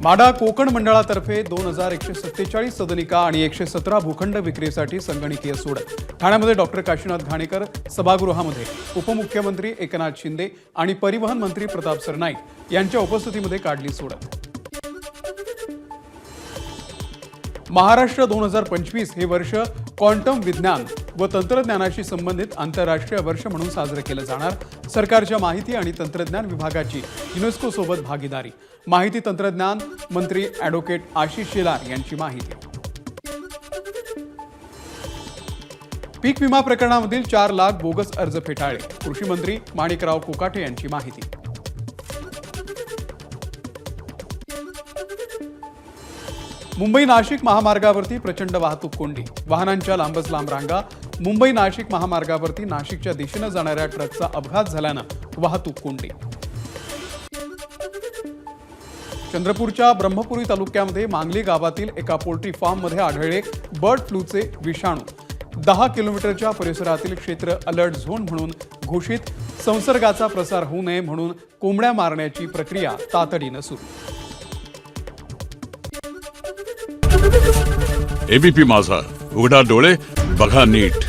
माडा कोकण मंडळातर्फे 2147 सदनिका आणि 117 भूखंड विक्रीसाठी संगणकीय सोडत। ठाण्यामध्ये डॉक्टर काशीनाथ घाणेकर सभागृहामध्ये उपमुख्यमंत्री एकनाथ शिंदे आणि परिवहन मंत्री प्रताप सरनाईक यांच्या उपस्थितीमध्ये काढली सोडत। महाराष्ट्र 2025 हे वर्ष क्वांटम विज्ञान व तंत्रज्ञानाशी संबंधित आंतरराष्ट्रीय वर्ष म्हणून साजरे केले जाणार। सरकारच्या माहिती आणि तंत्रज्ञान विभागाची युनेस्को सोबत भागीदारी। माहिती तंत्रज्ञान मंत्री ॲडव्होकेट आशिष शेलार यांची माहिती। पीक विमा प्रकरणामधील 4 लाख बोगस अर्ज फेटाळले। कृषी मंत्री माणिकराव कोकाटे यांची माहिती। मुंबई नाशिक महामार्गावरती प्रचंड वाहतूक कोंडी। वाहनांच्या लांबच लांब रांगा। मुंबई नाशिक महामार्गावरती नाशिकच्या दिशेने जाणाऱ्या ट्रकचा अपघात झाल्यानं वाहतूक कोंडी। चंद्रपूरच्या ब्रह्मपुरी तालुक्यामध्ये मांगली गावातील एका पोल्ट्री फार्ममध्ये आढळले बर्ड फ्लूचे विषाणू। 10 किलोमीटरच्या परिसरातील क्षेत्र अलर्ट झोन म्हणून घोषित। संसर्गाचा प्रसार होऊ नये म्हणून कोंबड्या मारण्याची प्रक्रिया तातडीने सुरू। एबीपी माझा, उघडा डोळे बघा नीट।